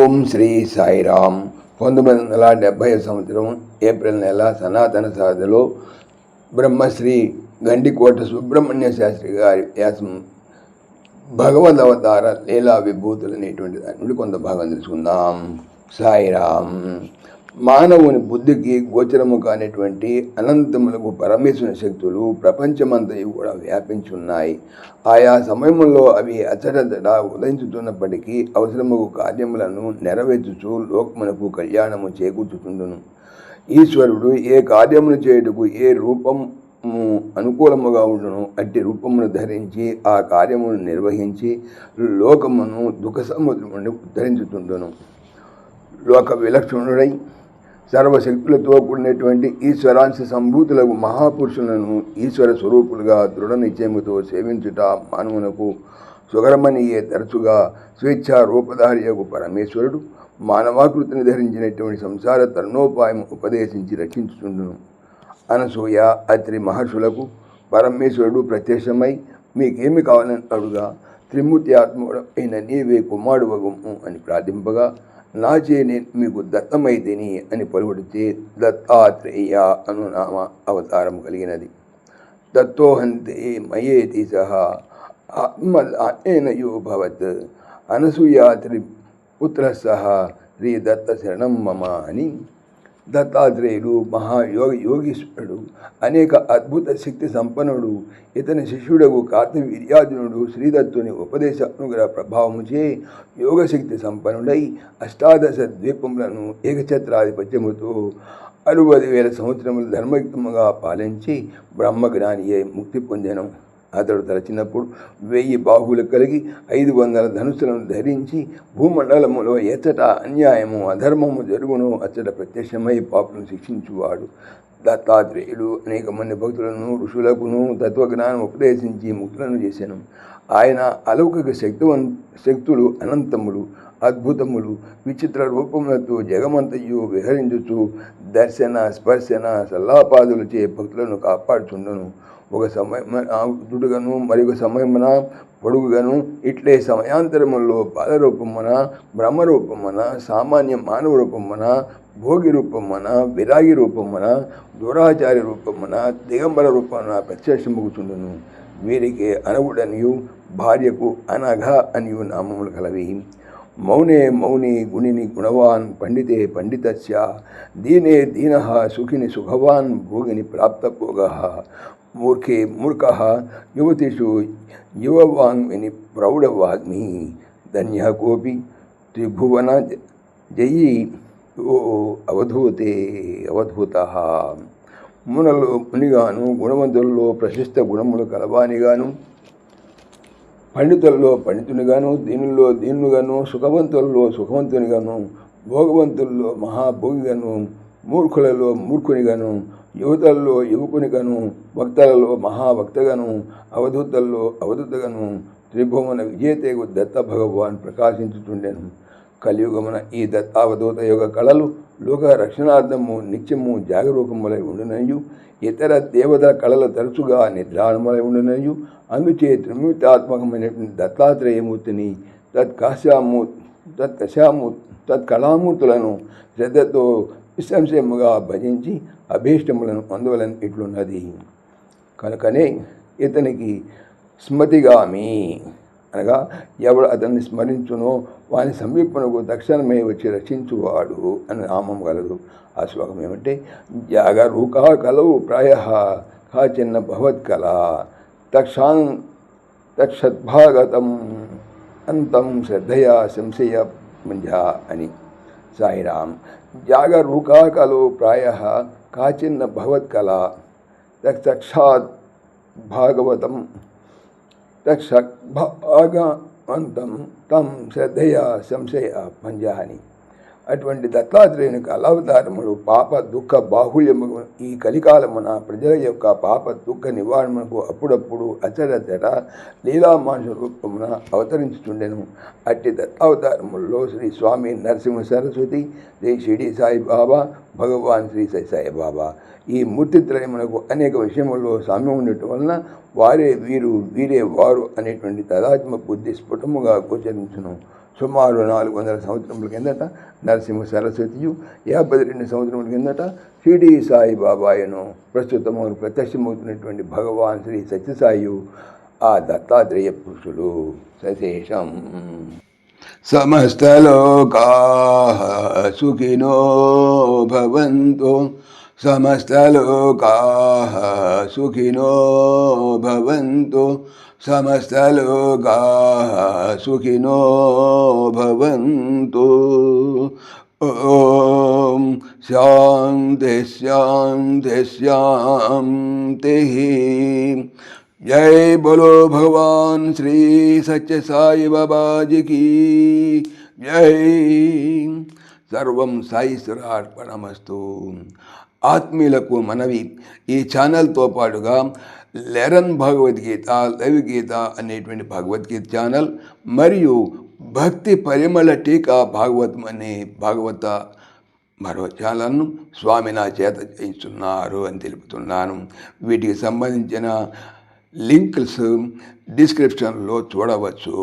ఓం శ్రీ సాయిరామ్. 1970 సంవత్సరం ఏప్రిల్ నెల సనాతన సాధలో బ్రహ్మశ్రీ గండికోట సుబ్రహ్మణ్య శాస్త్రి గారి వ్యాసం భగవద్ అవతార లీలా విభూతులు అనేటువంటి దాని నుండి కొంత భాగం తెలుసుకుందాం. సాయిరామ్. మానవుని బుద్ధికి గోచరము కానిటువంటి అనంతములకు పరమేశ్వర శక్తులు ప్రపంచమంతయు కూడా వ్యాపించి ఉన్నాయి. ఆయా సమయంలో అవి అచటచట ఉదయించుతున్నప్పటికీ అవసరము కార్యములను నెరవేర్చుచు లోకమునకు కళ్యాణము చేకూర్చుతుండును. ఈశ్వరుడు ఏ కార్యమును చేయుటకు ఏ రూపము అనుకూలముగా ఉండును అట్టి రూపమును ధరించి ఆ కార్యమును నిర్వహించి లోకమును దుఃఖ సముద్రం నుండి ఉద్ధరించుతుండును. లోక విలక్షణుడై సర్వశక్తులతో కూడినటువంటి ఈశ్వరాంశ సంభూతులకు మహాపురుషులను ఈశ్వర స్వరూపులుగా దృఢ నిశ్చయముతో సేవించుట మానవునకు సుగరమనియే. తరచుగా స్వేచ్ఛా రూపధారియకు పరమేశ్వరుడు మానవాకృతిని ధరించినటువంటి సంసార తరుణోపాయం ఉపదేశించి రక్షించుతుండును. అనసూయ అత్రి మహర్షులకు పరమేశ్వరుడు ప్రత్యక్షమై మీకేమి కావాలని అడుగా త్రిమూర్తి ఆత్మ అయిన నీవే కుమారువగుము అని ప్రార్థింపగా నాచే నేను మీకు దత్తమైతిని అని పలుకుడితే దత్తాత్రేయ అను నామ అవతారం కలిగినది. దత్తోహంతే మయేతి సహా ఆత్మలానేనయో భవత్ అనసూయాత్రి పుత్ర సహా శ్రీ దత్త శరణం మమ అని దత్తాత్రేయుడు మహాయోగీశ్వరుడు, అనేక అద్భుత శక్తి సంపన్నుడు. ఇతని శిష్యుడకు కార్తవీర్యార్జునుడు శ్రీదత్తుని ఉపదేశానుగ్రహ ప్రభావముచే యోగశక్తి సంపన్నుడై అష్టాదశ ద్వీపములను ఏకఛత్రాధిపత్యముతో 60,000 సంవత్సరములు ధర్మయుక్తముగా పాలించి బ్రహ్మజ్ఞాని అయి ముక్తి పొందెను. అతడు తలచినప్పుడు 1000 బాహువులు కలిగి 500 ధనుసులను ధరించి భూమండలములో ఎచ్చట అన్యాయము అధర్మము జరుగును అచ్చట ప్రత్యక్షమై పాపులను శిక్షించువాడు. దత్తాత్రేయుడు అనేక మంది భక్తులను ఋషులకును తత్వజ్ఞానం ఉపదేశించి ముక్తులను చేశాను. ఆయన అలౌకిక శక్తులు అనంతములు అద్భుతములు విచిత్ర రూపములతో జగమంతయు విహరించుచు దర్శన స్పర్శన సల్లాపాదులచే భక్తులను కాపాడుచుండును. ఒక సమయముడుగను మరొక సమయమున పొడుగుగను ఇట్లే సమయాంతరములో బాలరూపమున బ్రహ్మరూపమున సామాన్య మానవ రూపమున భోగి రూపమున విరాగి రూపమున దురాచార్య రూపమున దిగంబర రూపమున ప్రత్యక్షమగుచుండును. వీరికి అనగుడనియు భార్యకు అనఘ అనియు నామములు కలవి. మౌనే మౌని గుణిని గుణవాన్ పండితే పండితస్య దీనే దీనః సుఖిని సుఖవాన్ భోగిని ప్రాప్తభోగః మూర్ఖే మూర్ఖః యువతిషు యువవాంగ్మిని ప్రౌఢవాగ్మి ధన్యః కోపి త్రిభువన జయీ అవధూతే అవధూతః. మునలో మునిగాను గుణవంతుల్లో ప్రశస్త గుణములు కలవానిగాను పండితుల్లో పండితునిగాను దీనుల్లో దీనుగాను సుఖవంతుల్లో సుఖవంతునిగాను భోగవంతుల్లో మహాభోగిగాను మూర్ఖులలో మూర్ఖునిగాను యువతల్లో యువకునిగాను భక్తులలో మహాభక్తగాను అవధూతల్లో అవధూతగాను త్రిభువన విజేతకు దత్త భగవాన్ ప్రకాశించుతుండెను. కలియుగమున ఈ దత్తావధూత యోగ కళలు లోక రక్షణార్థము నిత్యము జాగరూకములై ఉండునయు ఇతర దేవతల కళలు తరచుగా నిద్రాణములై ఉండునయు అందుచే త్రిమూర్తాత్మకమైనటువంటి దత్తాత్రేయమూర్తిని తత్కళామూర్తులను శ్రద్ధతో నిస్సంశయముగా భజించి అభీష్టములను పొందవలని ఇట్లున్నది. కనుకనే ఇతనికి స్మృతిగామి అనగా ఎవడు అతన్ని స్మరించునో వాని సమీపనకు తక్షణమే వచ్చి రక్షించువాడు అని నామం కలదు. ఆ శ్లోకం ఏమంటే జాగరూకా కలవు ప్రాయ కాచిన్న భవత్కళ తక్షద్భాగతం అంతం శ్రద్ధయా సంశయ మంజ అని. సాయిరామ్. జాగరూకా కలవు ప్రాయ కాచిన్న భవత్కళ తక్షాత్ భాగవతం తక్షాగవంతం తం శ్రద్ధయా సంశయ పంజాని. అటువంటి దత్తాత్రేయునికి అలావతారములు పాప దుఃఖ బాహుళ్యము ఈ కలికాలమున ప్రజల యొక్క పాప దుఃఖ నివారణకు అప్పుడప్పుడు అచడచట లీలామానుష రూపమున అవతరించుతుండెను. అట్టి దత్తావతారముల్లో శ్రీ స్వామి నరసింహ సరస్వతి, శ్రీ షిరిడి సాయిబాబా, భగవాన్ శ్రీ సాయిబాబా ఈ మూర్తిత్రయమునకు అనేక విషయముల్లో సామ్యం ఉండటం వలన వారే వీరు వీరే వారు అనేటువంటి తదాత్మ బుద్ధి స్ఫుటముగా గోచరించును. సుమారు 400 సంవత్సరముల కిందట నరసింహ సరస్వతియు, 52 సంవత్సరముల కిందట షిరిడి సాయిబాబాయను, ప్రస్తుతము ప్రత్యక్షమవుతున్నటువంటి భగవాన్ శ్రీ సత్యసాయు ఆ దత్తాత్రేయ పురుషులు. సశేషం. సమస్తలోకాః సుఖినో భవంతు, సమస్తలోకాః సుఖినో భవంతు, సమస్తలోకాః సుఖినో భవంతు. ఓం శాంతి శాంతి శాంతి. जय बोलो भगवान श्री सच्चे साई बाबा जी की जय. సర్వం సాయిశ్వరార్పణమస్తు. ఆత్మీయులకు మనవి, ఈ ఛానల్తో పాటుగా లెరన్ భగవద్గీత, లైవ్ గీత అనేటువంటి భగవద్గీత ఛానల్ మరియు భక్తి పరిమళ టీకా భాగవతం అనే భాగవత మరో ఛానల్ను స్వామి నా చేత చేయిస్తున్నారు అని తెలుపుతున్నాను. వీటికి సంబంధించిన లింక్స్ డిస్క్రిప్షన్లో చూడవచ్చు.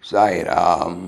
సాయిరామ్.